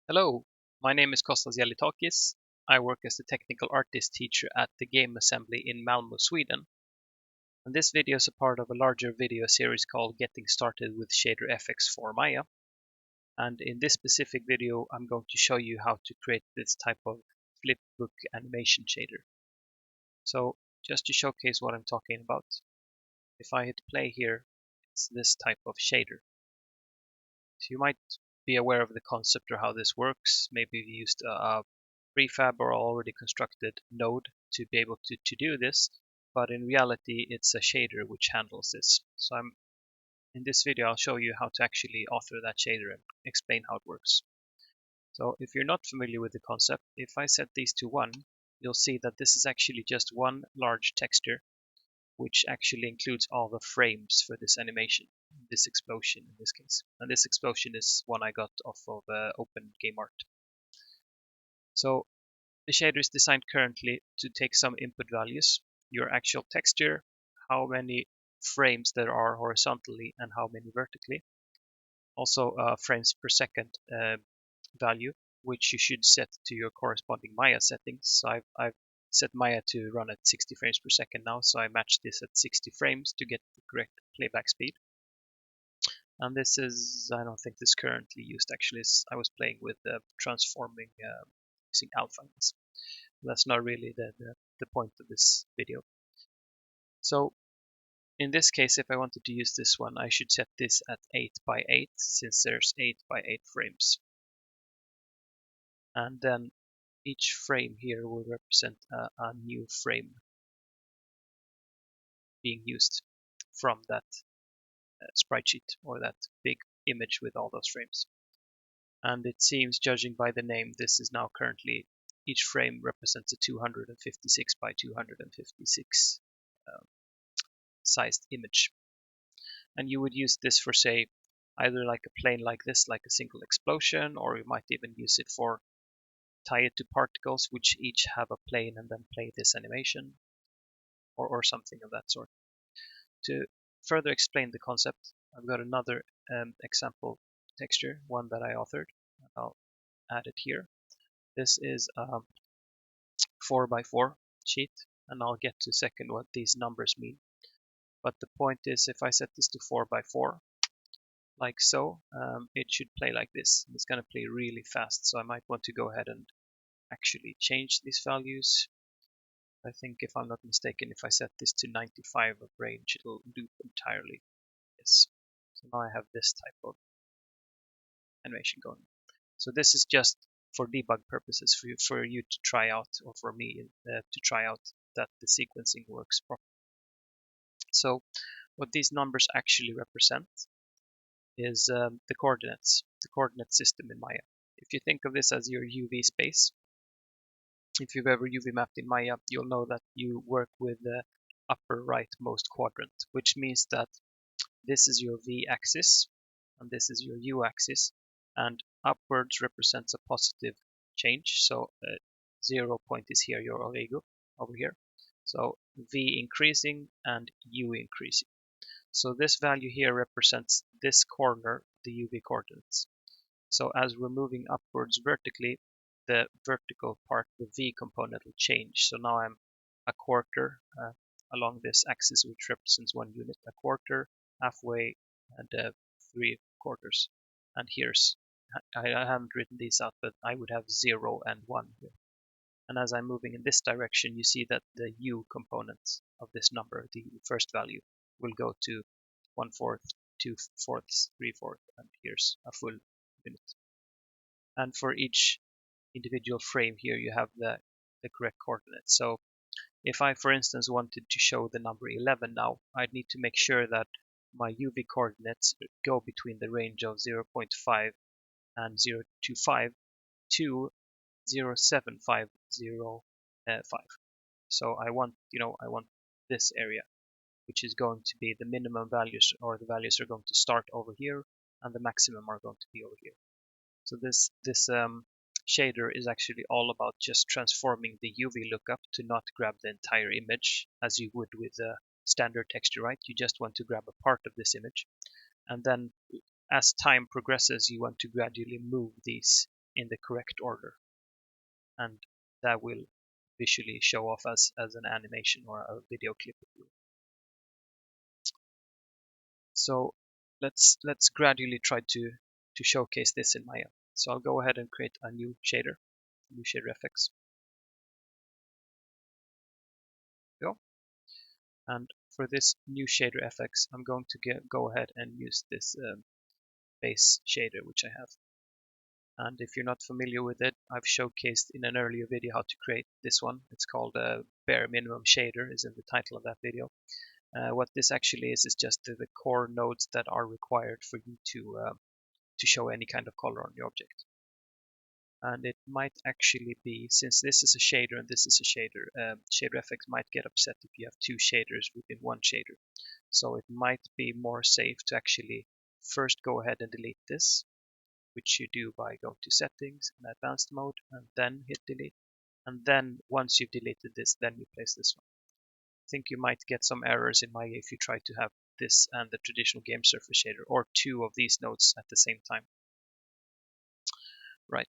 Hello, my name is Kostas. I work as the technical artist teacher at the Game Assembly in Malmö, Sweden. And this video is a part of a larger video series called Getting Started with ShaderFX for Maya. And in this specific video, I'm going to show you how to create this type of flipbook animation shader. So just to showcase what I'm talking about, if I hit play here, it's this type of shader. So you might be aware of the concept or how this works. Maybe you used a prefab or already constructed node to be able to do this, but in reality it's a shader which handles this. So in this video I'll show you how to actually author that shader and explain how it works. So if you're not familiar with the concept, if I set these to 1, you'll see that this is actually just one large texture which actually includes all the frames for this animation, this explosion in this case. And this explosion is one I got off of Open Game Art. So the shader is designed currently to take some input values, your actual texture, how many frames there are horizontally and how many vertically. Also frames per second value, which you should set to your corresponding Maya settings. So I've set Maya to run at 60 frames per second now, so I match this at 60 frames to get the correct playback speed. And this is, I don't think this is currently used actually. I was playing with transforming using alpha. That's not really the point of this video. So in this case, if I wanted to use this one, I should set this at 8 by 8 since there's 8 by 8 frames. And then each frame here will represent a new frame being used from that sprite sheet or that big image with all those frames. And it seems, judging by the name, this is now currently, each frame represents a 256 by 256 sized image. And you would use this for, say, either like a plane like this, like a single explosion, or you might even use it for tie it to particles which each have a plane and then play this animation, or something of that sort. To further explain the concept, I've got another example texture, one that I authored. I'll add it here. This is a 4x4 sheet, and I'll get to second what these numbers mean. But the point is, if I set this to 4x4, like so, it should play like this. It's going to play really fast, so I might want to go ahead and actually change these values. I think, if I'm not mistaken, if I set this to 95 of range, it'll loop entirely. Yes. So now I have this type of animation going. So this is just for debug purposes, for you to try out, or for me to try out that the sequencing works properly. So what these numbers actually represent is the coordinates, the coordinate system in Maya. If you think of this as your UV space, if you've ever UV mapped in Maya, you'll know that you work with the upper rightmost quadrant, which means that this is your V axis and this is your U axis, and upwards represents a positive change. So 0 point is here, your origo over here. So V increasing and U increasing. So this value here represents this corner, the UV coordinates. So as we're moving upwards vertically, the vertical part, the V component, will change. So now I'm a quarter along this axis, which represents 1 unit, a quarter, halfway, and 3/4. And here's, I haven't written these out, but I would have 0 and 1 here. And as I'm moving in this direction, you see that the U component of this number, the first value, will go to 1/4, 2/4, 3/4, and here's a full unit. And for each individual frame here, you have the correct coordinates. So if I, for instance, wanted to show the number 11 now, I'd need to make sure that my UV coordinates go between the range of 0.5 and 0.25 to 0.7505. So I want this area, which is going to be the minimum values, or the values are going to start over here, and the maximum are going to be over here. So this shader is actually all about just transforming the UV lookup to not grab the entire image as you would with a standard texture, right? You just want to grab a part of this image. And then as time progresses, you want to gradually move these in the correct order, and that will visually show off as an animation or a video clip. So let's gradually try to showcase this in Maya. So I'll go ahead and create a new ShaderFX. Go. And for this new ShaderFX, I'm going to go ahead and use this base shader which I have. And if you're not familiar with it, I've showcased in an earlier video how to create this one. It's called bare minimum shader, is in the title of that video. What this actually is just the core nodes that are required for you to show any kind of color on the object. And it might actually be, since this is a shader and this is a shader, ShaderFX might get upset if you have two shaders within one shader. So it might be more safe to actually first go ahead and delete this, which you do by going to settings and advanced mode and then hit delete. And then once you've deleted this, then you place this one. I think you might get some errors in Maya if you try to have this and the traditional game surface shader or two of these nodes at the same time. Right,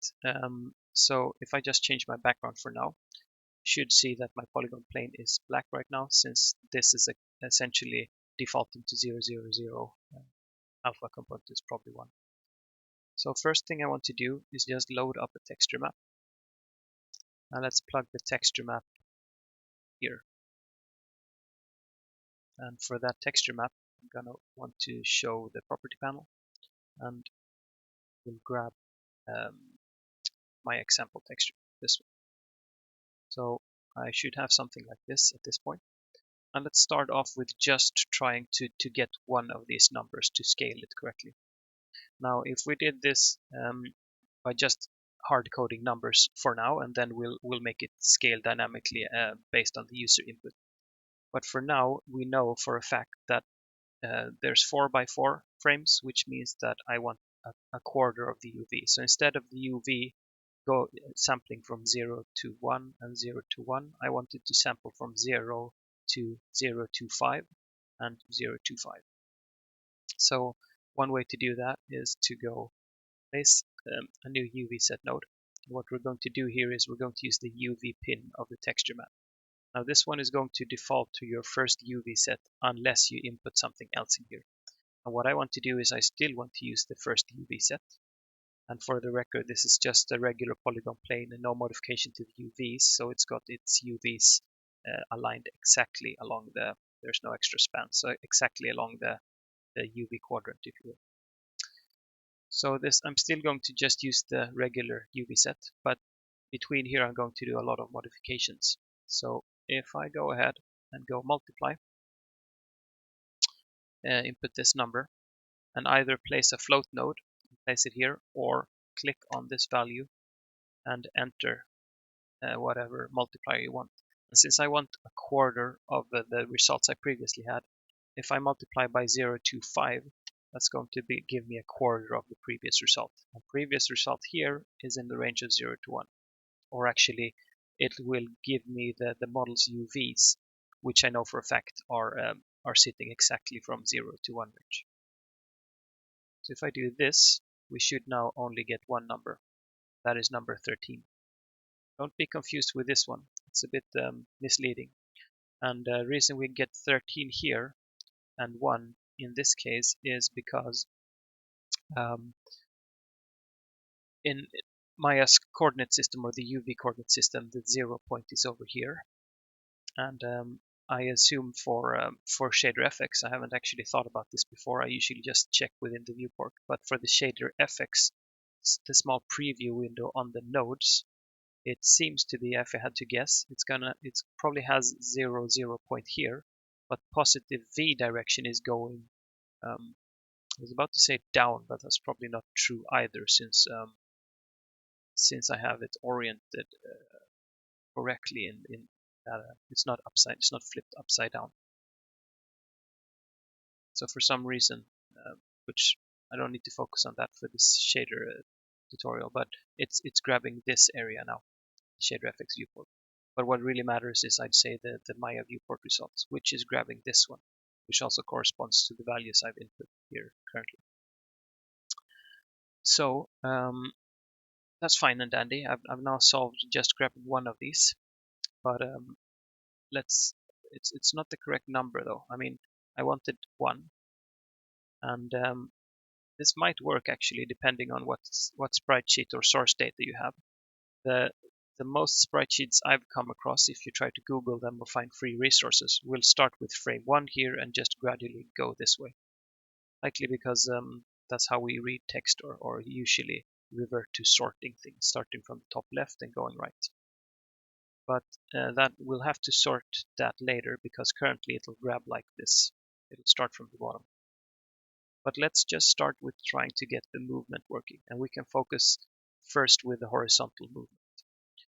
so if I just change my background for now, you should see that my polygon plane is black right now, since this is essentially defaulting to 0, 0, 0. Alpha component is probably 1. So first thing I want to do is just load up a texture map. Now let's plug the texture map here. And for that texture map, I'm gonna want to show the property panel, and we'll grab my example texture, this one. So I should have something like this at this point. And let's start off with just trying to get one of these numbers to scale it correctly. Now, if we did this by just hard coding numbers for now, and then we'll make it scale dynamically based on the user input. But for now, we know for a fact that there's 4x4 frames, which means that I want a quarter of the UV. So instead of the UV sampling from 0 to 1 and 0 to 1, I wanted to sample from 0 to 0 to 5 and 0 to 5. So one way to do that is to go place a new UV set node. What we're going to do here is we're going to use the UV pin of the texture map. Now this one is going to default to your first UV set unless you input something else in here. And what I want to do is I still want to use the first UV set. And for the record, this is just a regular polygon plane and no modification to the UVs. So it's got its UVs aligned exactly along there's no extra span. So exactly along the UV quadrant, if you will. So this, I'm still going to just use the regular UV set, but between here I'm going to do a lot of modifications. So if I go ahead and go multiply, input this number, and either place a float node, place it here, or click on this value and enter whatever multiplier you want. And since I want a quarter of the results I previously had, if I multiply by 0 to 5, that's going to give me a quarter of the previous result. The previous result here is in the range of 0 to 1. Or actually, it will give me the model's UVs, which I know for a fact are sitting exactly from 0 to 1 range. So if I do this, we should now only get one number. That is number 13. Don't be confused with this one. It's a bit misleading. And the reason we get 13 here and 1 in this case is because in Maya's coordinate system, or the UV coordinate system, the 0 point is over here. And I assume for ShaderFX, I haven't actually thought about this before. I usually just check within the viewport. But for the ShaderFX, the small preview window on the nodes, it seems to be, if I had to guess, it probably has 0, 0 point here, but positive V direction is going. I was about to say down, but that's probably not true either, since I have it oriented correctly in it's not flipped upside down. So for some reason, which I don't need to focus on that for this shader tutorial, but it's grabbing this area now, ShaderFX viewport. But what really matters is, I'd say, the Maya viewport results, which is grabbing this one, which also corresponds to the values I've input here currently. So that's fine and dandy. I've now solved just grabbing one of these, but it's not the correct number though. I mean, I wanted 1, and this might work actually depending on what sprite or source data you have. The most sprite sheets I've come across, if you try to Google them or find free resources, will start with frame 1 here and just gradually go this way. Likely because that's how we read text, or usually revert to sorting things, starting from the top left and going right. But that we'll have to sort that later, because currently it'll grab like this. It'll start from the bottom. But let's just start with trying to get the movement working, and we can focus first with the horizontal movement.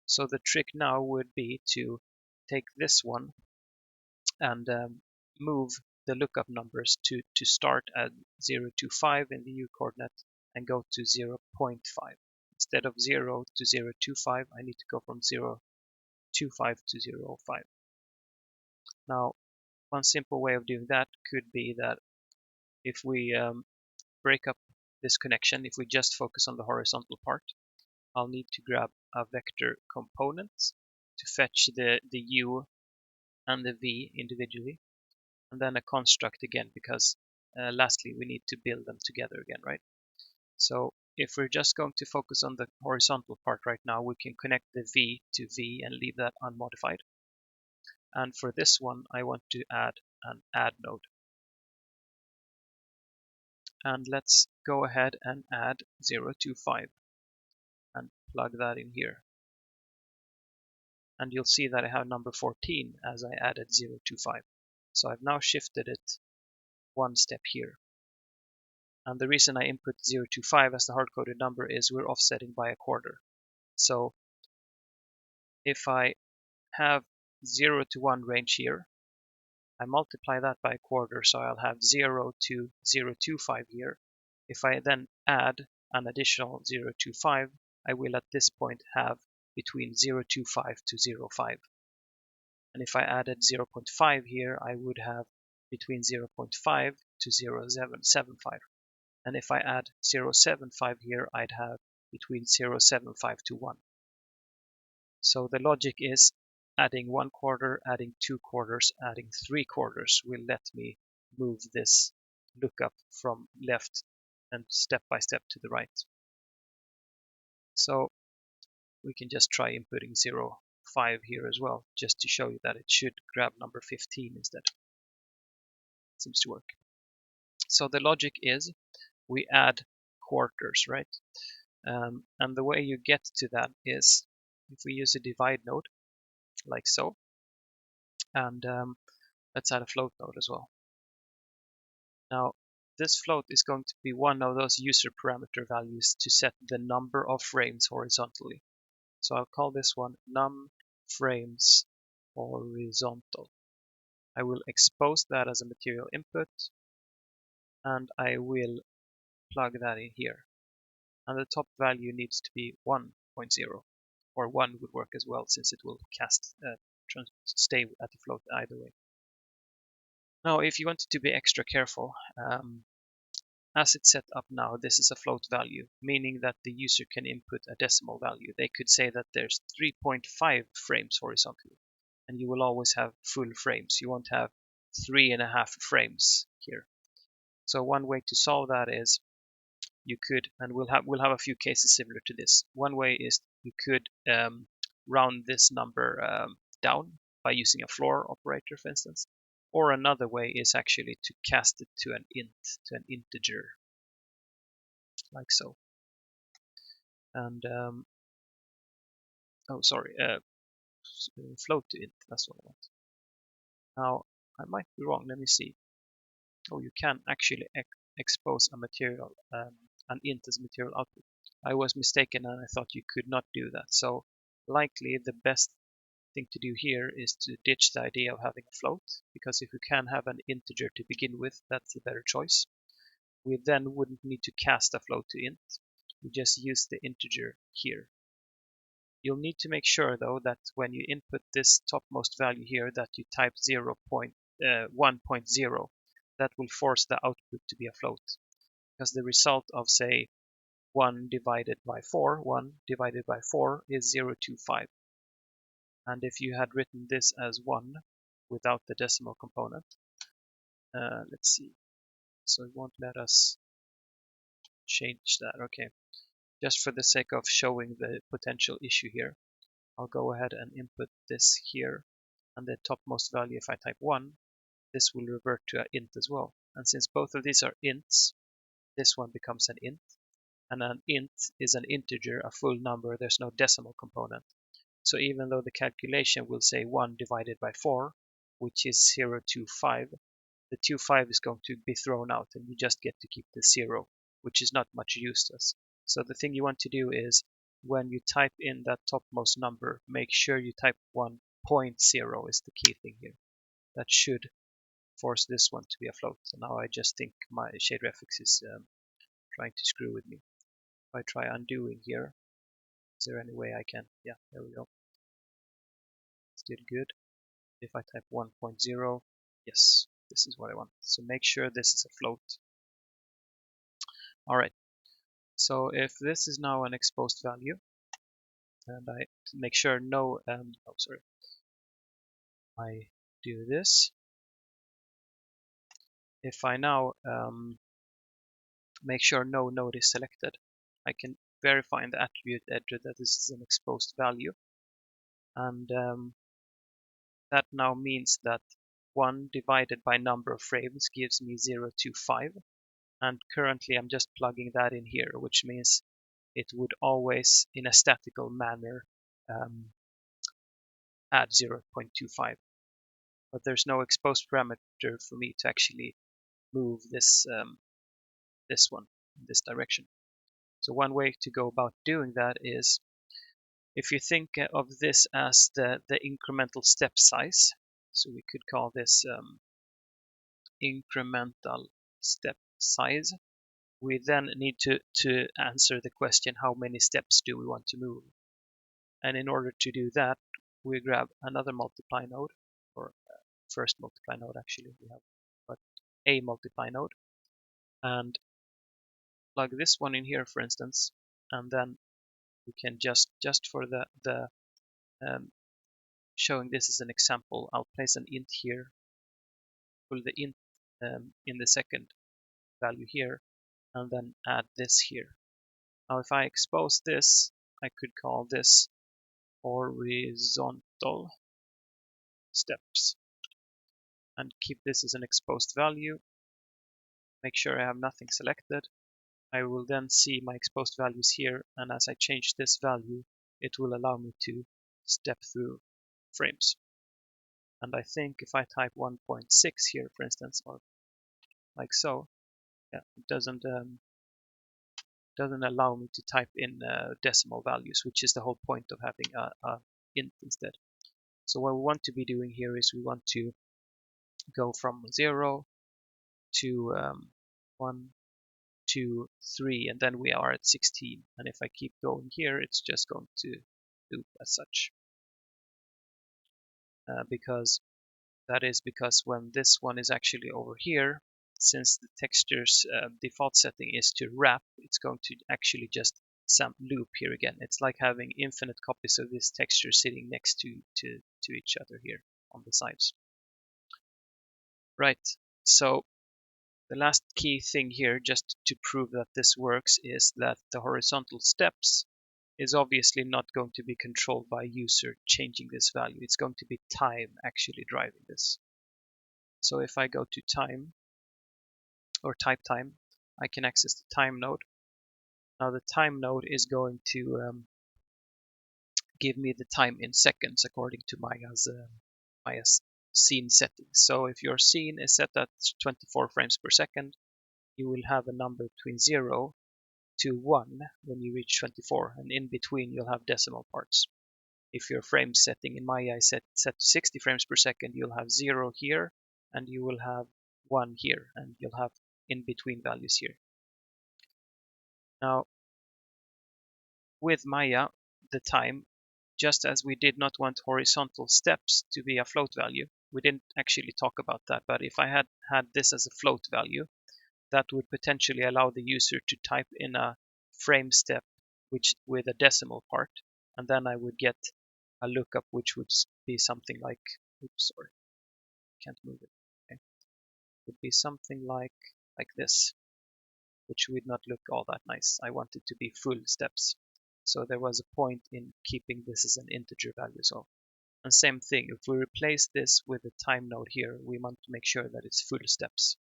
So the trick now would be to take this one and move the lookup numbers to start at 0 to 5 in the u-coordinate and go to 0.5. Instead of 0 to 0.25, I need to go from 0.25 to 0.05. Now, one simple way of doing that could be that if we break up this connection, if we just focus on the horizontal part, I'll need to grab a vector component to fetch the u and the v individually, and then a construct again, because lastly we need to build them together again, right? So if we're just going to focus on the horizontal part right now, we can connect the v to v and leave that unmodified. And for this one, I want to add an add node. And let's go ahead and add 0 to 5 and plug that in here. And you'll see that I have number 14 as I added 0 to 5. So I've now shifted it one step here. And the reason I input 0 to 5 as the hard-coded number is we're offsetting by a quarter. So if I have 0 to 1 range here, I multiply that by a quarter, so I'll have 0 to 0.25 here. If I then add an additional 0.25, I will at this point have between 0.25 to 0.5. And if I added 0.5 here, I would have between 0.5 to 0.75. And if I add 0.75 here, I'd have between 0.75 to 1. So the logic is adding 1 quarter, adding 2 quarters, adding 3 quarters will let me move this lookup from left and step by step to the right. So we can just try inputting 0.5 here as well, just to show you that it should grab number 15 instead. Seems to work. So the logic is we add quarters, right? And the way you get to that is if we use a divide node, like so, and let's add a float node as well. Now, this float is going to be one of those user parameter values to set the number of frames horizontally. So I'll call this one num frames horizontal. I will expose that as a material input, and I will plug that in here. And the top value needs to be 1.0, or 1 would work as well, since it will stay at the float either way. Now, if you wanted to be extra careful, as it's set up now, this is a float value, meaning that the user can input a decimal value. They could say that there's 3.5 frames horizontally, and you will always have full frames. You won't have 3.5 frames here. So one way to solve that is you could, and we'll have a few cases similar to this. One way is you could round this number down by using a floor operator, for instance. Or another way is actually to cast it to an int, to an integer, like so. And float to int, that's what I want. Now, I might be wrong, let me see. Oh, you can actually expose a material, an int as material output. I was mistaken and I thought you could not do that. So likely the best thing to do here is to ditch the idea of having a float, because if you can have an integer to begin with, that's a better choice. We then wouldn't need to cast a float to int. We just use the integer here. You'll need to make sure though that when you input this topmost value here that you type 1.0. That will force the output to be a float, because the result of, say, 1 divided by 4, 1 divided by 4 is 0.25. And if you had written this as 1 without the decimal component, let's see. So it won't let us change that. Okay. Just for the sake of showing the potential issue here, I'll go ahead and input this here. And the topmost value, if I type 1, this will revert to an int as well. And since both of these are ints, this one becomes an int. And an int is an integer, a full number. There's no decimal component. So even though the calculation will say 1 divided by 4, which is 0.25, the 25 is going to be thrown out and you just get to keep the 0, which is not much use to us. So the thing you want to do is when you type in that topmost number, make sure you type 1.0 is the key thing here. That should force this one to be afloat. So now I just think my ShaderFX is trying to screw with me. If I try undoing here, is there any way I can? Yeah, there we go. Still good. If I type 1.0, yes, this is what I want. So make sure this is afloat. All right. So if this is now an exposed value, and I make sure no, I do this. If I now make sure no node is selected, I can verify in the attribute editor that this is an exposed value. And that now means that 1 divided by number of frames gives me 0.25. And currently I'm just plugging that in here, which means it would always, in a statical manner, add 0.25. But there's no exposed parameter for me to actually move this this one in this direction. So one way to go about doing that is, if you think of this as the incremental step size, so we could call this incremental step size, we then need to answer the question, how many steps do we want to move? And in order to do that, we grab another multiply node, or first multiply node actually, we have but a multiply node, and plug this one in here, for instance, and then we can just for the showing this as an example, I'll place an int here, pull the int in the second value here, and then add this here. Now if I expose this, I could call this horizontal steps and keep this as an exposed value. Make sure I have nothing selected. I will then see my exposed values here, and as I change this value, it will allow me to step through frames. And I think if I type 1.6 here, for instance, or like so, yeah, it doesn't allow me to type in decimal values, which is the whole point of having a int instead. So what we want to be doing here is we want to go from 0 to 1, 2, 3, and then we are at 16. And if I keep going here, it's just going to loop as such. Because when this one is actually over here, since the texture's default setting is to wrap, it's going to actually just loop here again. It's like having infinite copies of this texture sitting next to each other here on the sides. Right, so the last key thing here, just to prove that this works, is that the horizontal steps is obviously not going to be controlled by a user changing this value. It's going to be time actually driving this. So if I go to time, or type time, I can access the time node. Now the time node is going to give me the time in seconds according to Maya's scene settings. So if your scene is set at 24 frames per second, you will have a number between 0 to 1 when you reach 24, and in between you'll have decimal parts. If your frame setting in Maya is set to 60 frames per second, you'll have 0 here, and you will have 1 here, and you'll have in between values here. Now, with Maya, the time, just as we did not want horizontal steps to be a float value, we didn't actually talk about that, but if I had this as a float value, that would potentially allow the user to type in a frame step which with a decimal part, and then I would get a lookup which would be something like, oops, sorry, can't move it. Okay. Would be something like this, which would not look all that nice. I want it to be full steps. So there was a point in keeping this as an integer value. So, and same thing, if we replace this with a time node here, we want to make sure that it's full steps.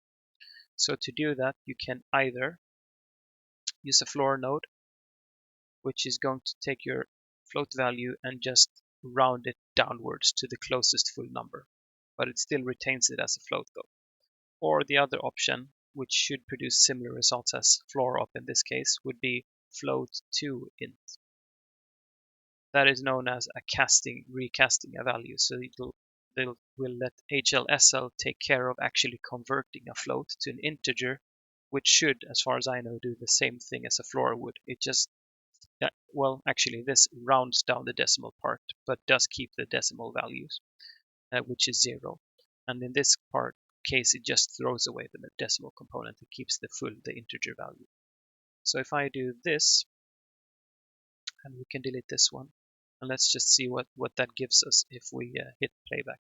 So to do that, you can either use a floor node, which is going to take your float value and just round it downwards to the closest full number, but it still retains it as a float though. Or the other option, which should produce similar results as floor op in this case, would be float to int. That is known as a recasting a value. So will let HLSL take care of actually converting a float to an integer, which should, as far as I know, do the same thing as a floor would. It just, well, actually this rounds down the decimal part, but does keep the decimal values, which is 0. And in this case, it just throws away the decimal component. It keeps the integer value. So if I do this, and we can delete this one, and let's just see what that gives us if we hit playback.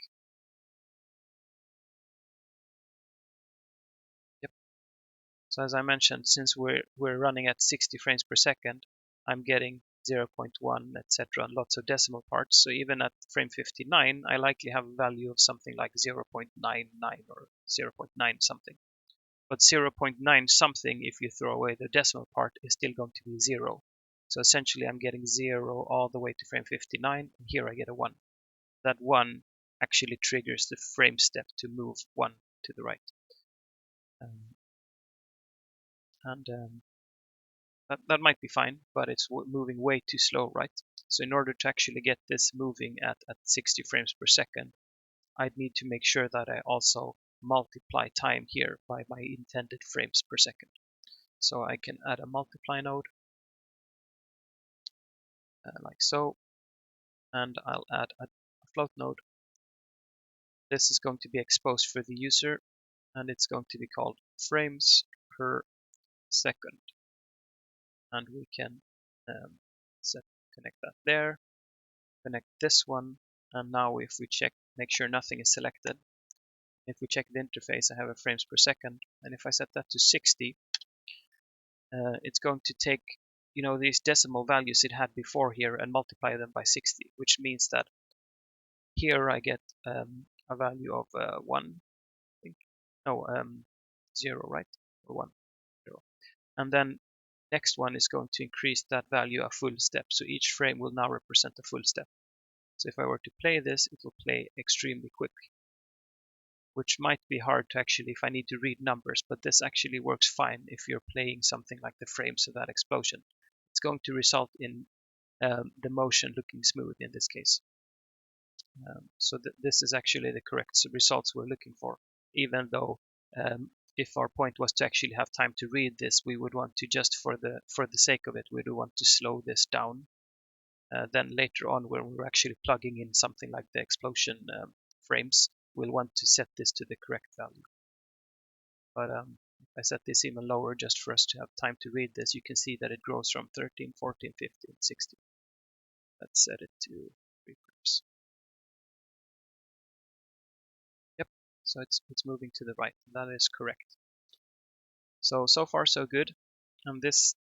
Yep. So as I mentioned, since we're running at 60 frames per second, I'm getting 0.1, etc., lots of decimal parts. So even at frame 59, I likely have a value of something like 0.99 or 0.9 something. But 0.9 something, if you throw away the decimal part, is still going to be 0. So essentially, I'm getting 0 all the way to frame 59, and here I get a 1. That 1 actually triggers the frame step to move 1 to the right. That might be fine, but it's moving way too slow, right? So in order to actually get this moving at 60 frames per second, I'd need to make sure that I also multiply time here by my intended frames per second. So I can add a multiply node, like so, and I'll add a float node. This is going to be exposed for the user, and it's going to be called frames per second. And we can connect that there, connect this one, and now if we check, make sure nothing is selected. If we check the interface, I have a frames per second, and if I set that to 60, it's going to take, these decimal values it had before here and multiply them by 60, which means that here I get a value of 1, I think. No, 0, right? Or 1, 0. And then next one is going to increase that value a full step. So each frame will now represent a full step. So if I were to play this, it will play extremely quickly, which might be hard to actually, if I need to read numbers, but this actually works fine if you're playing something like the frames of that explosion. It's going to result in the motion looking smooth in this case. So this is actually the correct results we're looking for, even though if our point was to actually have time to read this, we would want to, just for the sake of it, we would want to slow this down. Then later on, when we're actually plugging in something like the explosion frames, we'll want to set this to the correct value. But if I set this even lower just for us to have time to read this, you can see that it grows from 13, 14, 15, 16. Let's set it to 3 frames. Yep, so it's moving to the right. That is correct. So far so good. And this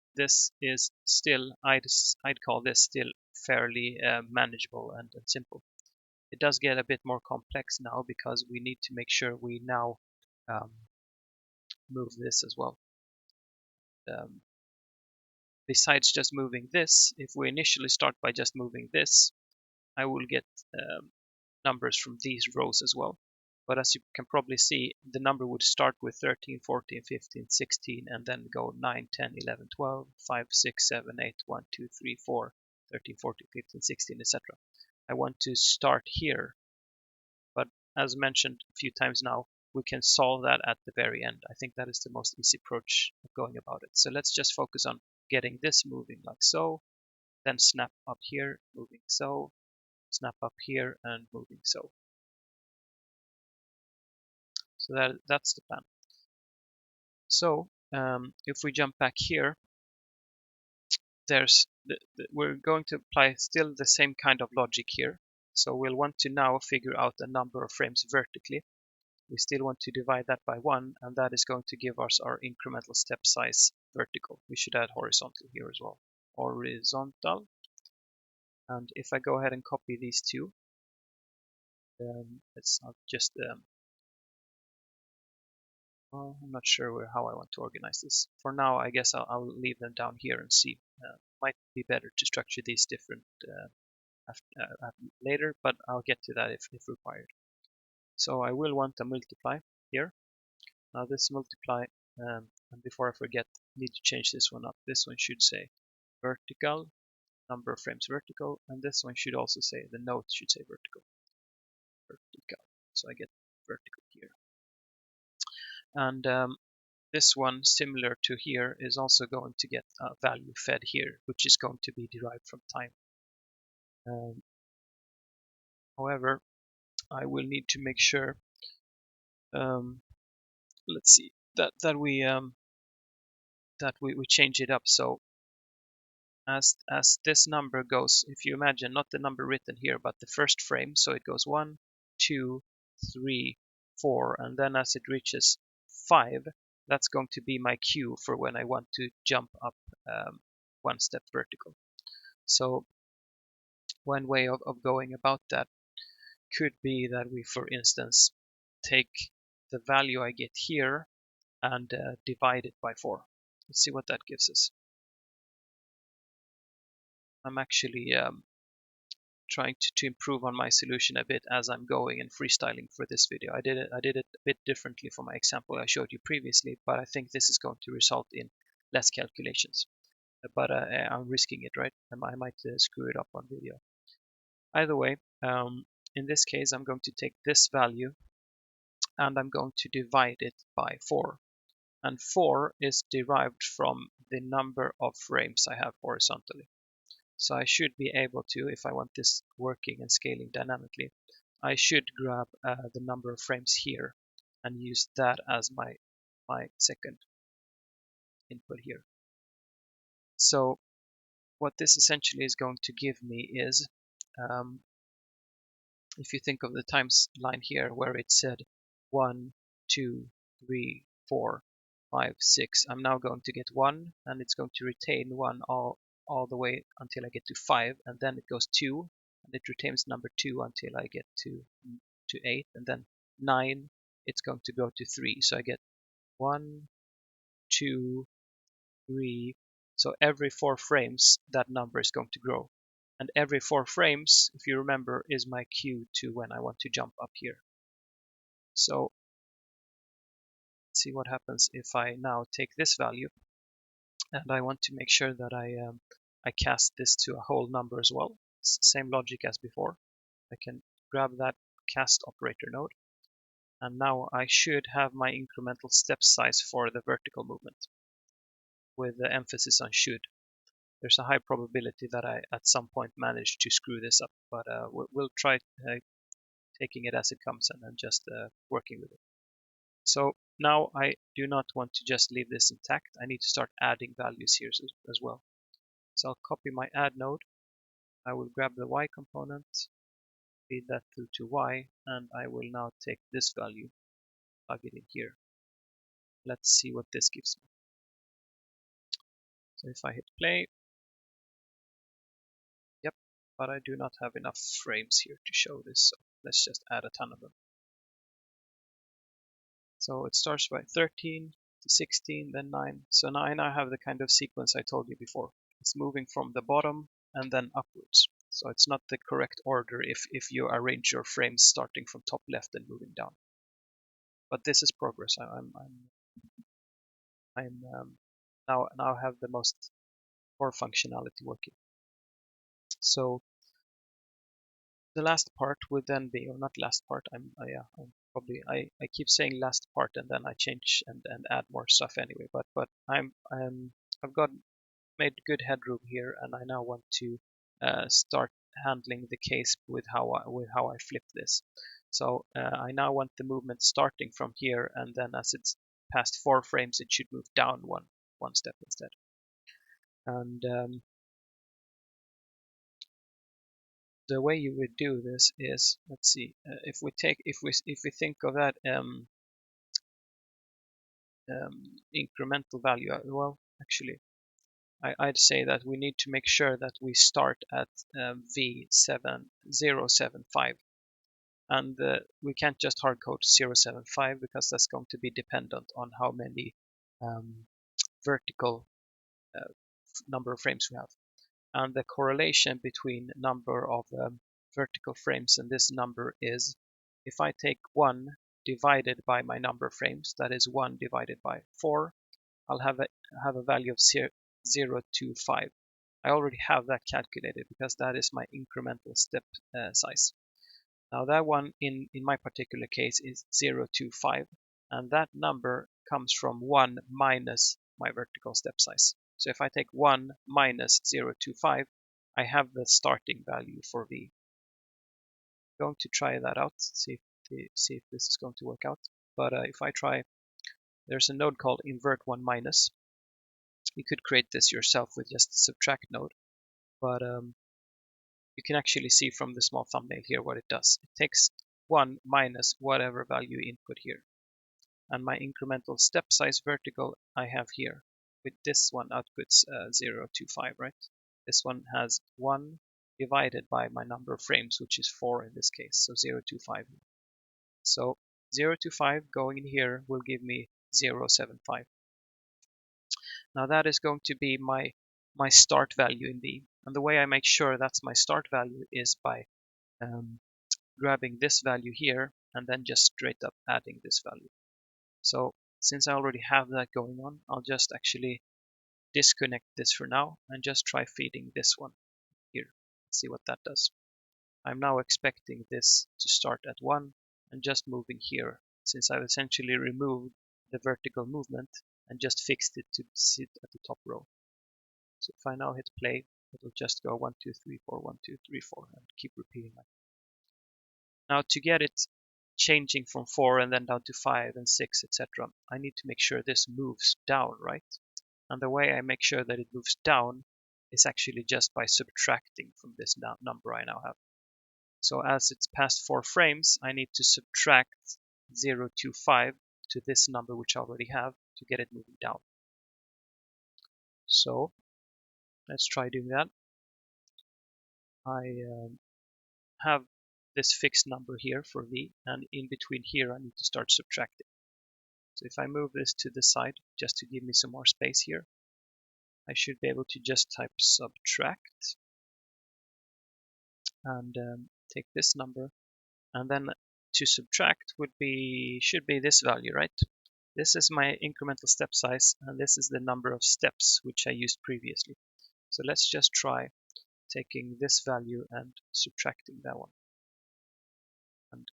is still, I'd call this still fairly manageable and simple. It does get a bit more complex now because we need to make sure we now move this as well. Besides just moving this, if we initially start by just moving this, I will get numbers from these rows as well. But as you can probably see, the number would start with 13, 14, 15, 16, and then go 9, 10, 11, 12, 5, 6, 7, 8, 1, 2, 3, 4, 13, 14, 15, 16, etc. I want to start here, but as mentioned a few times now, we can solve that at the very end. I think that is the most easy approach of going about it. So let's just focus on getting this moving like so, then snap up here, moving so, snap up here, and moving so. So that's the plan. So if we jump back here, we're going to apply still the same kind of logic here. So we'll want to now figure out a number of frames vertically. We still want to divide that by 1, and that is going to give us our incremental step size vertical. We should add horizontal here as well. Horizontal. And if I go ahead and copy these two, it's not just well, I'm not sure how I want to organize this. For now, I guess I'll leave them down here and see. Might be better to structure these different later, but I'll get to that if required. So I will want a multiply here. Now this multiply, and before I forget, I need to change this one up. This one should say vertical, number of frames vertical, and this one should also say, the note should say vertical. Vertical. So I get vertical here. And this one, similar to here, is also going to get a value fed here, which is going to be derived from time. However, I will need to make sure, let's see, that we change it up. So as this number goes, if you imagine not the number written here, but the first frame, so it goes 1, 2, 3, 4, and then as it reaches 5, that's going to be my cue for when I want to jump up 1 step vertical. So one way of going about that could be that we, for instance, take the value I get here and divide it by 4. Let's see what that gives us. I'm actually trying to improve on my solution a bit as I'm going and freestyling for this video. I did it a bit differently from my example I showed you previously, but I think this is going to result in less calculations. But I'm risking it, right? I might screw it up on video. Either way, in this case, I'm going to take this value and I'm going to divide it by 4. And 4 is derived from the number of frames I have horizontally. So I should be able to, if I want this working and scaling dynamically, I should grab the number of frames here and use that as my second input here. So what this essentially is going to give me is, if you think of the times line here where it said 1, 2, 3, 4, 5, 6, I'm now going to get 1, and it's going to retain 1 all the way until I get to 5, and then it goes 2, and it retains number 2 until I get to 8, and then 9, it's going to go to 3. So I get 1, 2, 3. So every 4 frames, that number is going to grow. And every 4 frames, if you remember, is my cue to when I want to jump up here. So let's see what happens if I now take this value and I want to make sure that I cast this to a whole number as well. Same logic as before. I can grab that cast operator node, and now I should have my incremental step size for the vertical movement, with the emphasis on should. There's a high probability that I at some point manage to screw this up, but we'll try taking it as it comes and then just working with it. So now I do not want to just leave this intact. I need to start adding values here as well. So I'll copy my add node. I will grab the y component, feed that through to y, and I will now take this value, plug it in here. Let's see what this gives me. So if I hit play, yep, but I do not have enough frames here to show this, so let's just add a ton of them. So it starts by 13 to 16, then 9. So now I now have the kind of sequence I told you before. It's moving from the bottom and then upwards. So it's not the correct order if you arrange your frames starting from top left and moving down. But this is progress. I'm now have the most core functionality working. So the last part would then be, or not last part, I keep saying last part and then I change and add more stuff anyway. But I've made good headroom here, and I now want to start handling the case with how I flip this. So I now want the movement starting from here, and then as it's past 4 frames, it should move down one step instead. And the way you would do this is, let's see, if we think of that incremental value, well, actually, I'd say that we need to make sure that we start at V7075, and we can't just hard code 075 because that's going to be dependent on how many vertical number of frames we have. And the correlation between number of vertical frames and this number is, if I take 1 divided by my number of frames, that is 1 divided by 4, I'll have a value of 0.025. I already have that calculated because that is my incremental step size. Now that one in my particular case is 0.25, and that number comes from 1 minus my vertical step size. So if I take 1 minus 0.25, I have the starting value for V. I'm going to try that out, see if this is going to work out. But if I try, there's a node called invert 1 minus. You could create this yourself with just the subtract node, but you can actually see from the small thumbnail here what it does. It takes 1 minus whatever value you input here. And my incremental step size vertical I have here. With this one outputs 0.25, right? This one has 1 divided by my number of frames, which is 4 in this case, so 0.25. So 0.25 going in here will give me 0.75. Now that is going to be my start value in V. And the way I make sure that's my start value is by grabbing this value here and then just straight up adding this value. So since I already have that going on, I'll just actually disconnect this for now and just try feeding this one here. Let's see what that does. I'm now expecting this to start at 1 and just moving here, since I've essentially removed the vertical movement and just fixed it to sit at the top row. So if I now hit play, it'll just go 1, 2, 3, 4, 1, 2, 3, 4, and keep repeating that. Now to get it changing from 4 and then down to 5 and 6, etc., I need to make sure this moves down, right? And the way I make sure that it moves down is actually just by subtracting from this number I now have. So as it's past 4 frames, I need to subtract 0.25 to this number which I already have to get it moving down. So let's try doing that. I have this fixed number here for V, and in between here I need to start subtracting. So if I move this to the side just to give me some more space here, I should be able to just type subtract and take this number, and then to subtract should be this value, right? This is my incremental step size, and this is the number of steps which I used previously. So let's just try taking this value and subtracting that one, and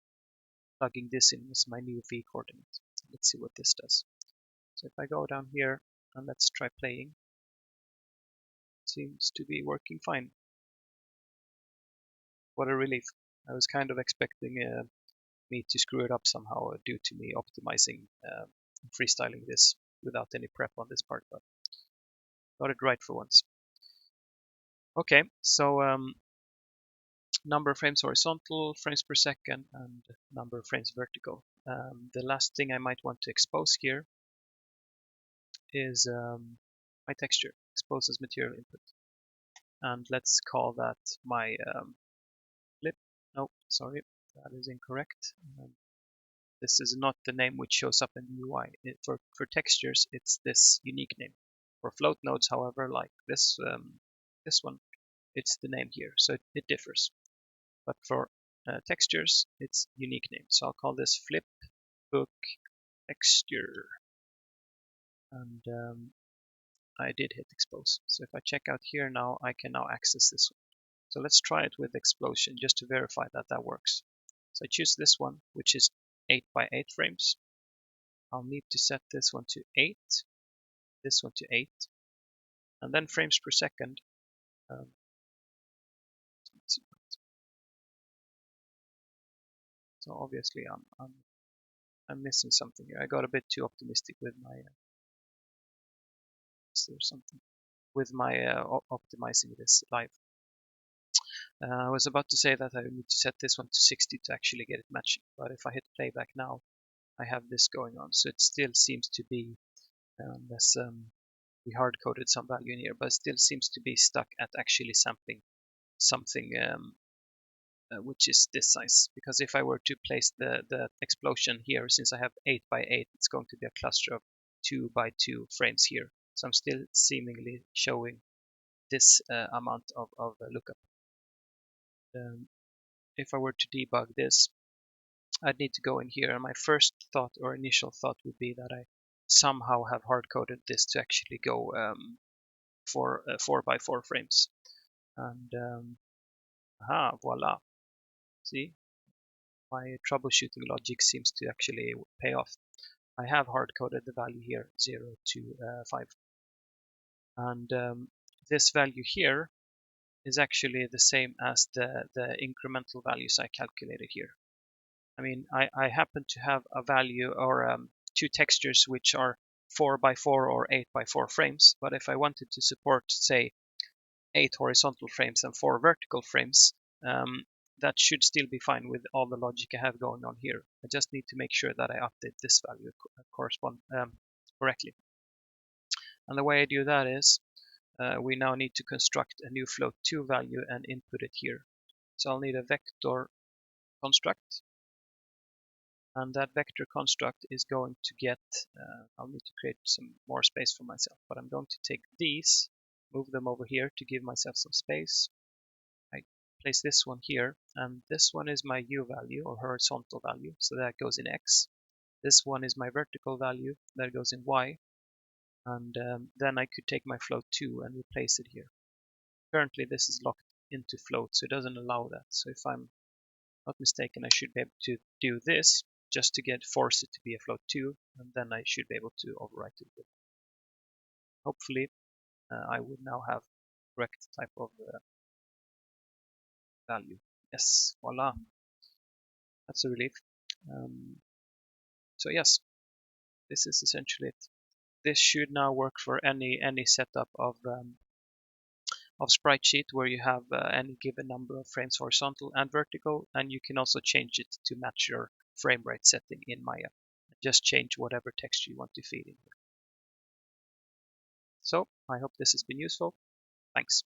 plugging this in as my new V coordinate. Let's see what this does. So if I go down here and let's try playing, it seems to be working fine. What a relief. I was kind of expecting me to screw it up somehow due to me optimizing, freestyling this without any prep on this part, but got it right for once. Okay, so number of frames horizontal, frames per second, and number of frames vertical. The last thing I might want to expose here is my texture, expose as material input. And let's call that my flip. No, sorry, that is incorrect. This is not the name which shows up in the UI. For textures, it's this unique name. For float nodes, however, like this one, it's the name here, so it differs. But for textures, it's unique name. So I'll call this Flipbook texture. And I did hit expose. So if I check out here now, I can now access this one. So let's try it with explosion just to verify that that works. So I choose this one, which is 8 by 8 frames. I'll need to set this one to 8, this one to 8, and then frames per second. So obviously I'm missing something here. I got a bit too optimistic with my optimizing this live. I was about to say that I need to set this one to 60 to actually get it matching, but if I hit playback now, I have this going on. So it still seems to be, unless we hard coded some value in here, but it still seems to be stuck at actually sampling something which is this size. Because if I were to place the explosion here, since I have 8 by 8, it's going to be a cluster of 2 by 2 frames here. So I'm still seemingly showing this amount of lookup. If I were to debug this, I'd need to go in here, and my first thought or initial thought would be that I somehow have hard-coded this to actually go for 4 by 4 frames. And voila. See, my troubleshooting logic seems to actually pay off. I have hard-coded the value here, 0 to 5. And this value here is actually the same as the incremental values I calculated here. I mean, I happen to have a value or two textures which are 4 by 4 or 8 by 4 frames, but if I wanted to support, say, 8 horizontal frames and 4 vertical frames, that should still be fine with all the logic I have going on here. I just need to make sure that I update this value correctly. And the way I do that is we now need to construct a new float2 value and input it here. So I'll need a vector construct, and that vector construct is going to get, I'll need to create some more space for myself, but I'm going to take these, move them over here to give myself some space. I place this one here, and this one is my U value or horizontal value, so that goes in X. This one is my vertical value, that goes in Y, and then I could take my float2 and replace it here. Currently this is locked into float, so it doesn't allow that. So if I'm not mistaken, I should be able to do this just to force it to be a float2, and then I should be able to overwrite it with. Hopefully I would now have correct type of value. Yes, voila. That's a relief. So yes, this is essentially it. This should now work for any setup of sprite sheet where you have any given number of frames horizontal and vertical, and you can also change it to match your frame rate setting in Maya. Just change whatever texture you want to feed in here. So I hope this has been useful. Thanks.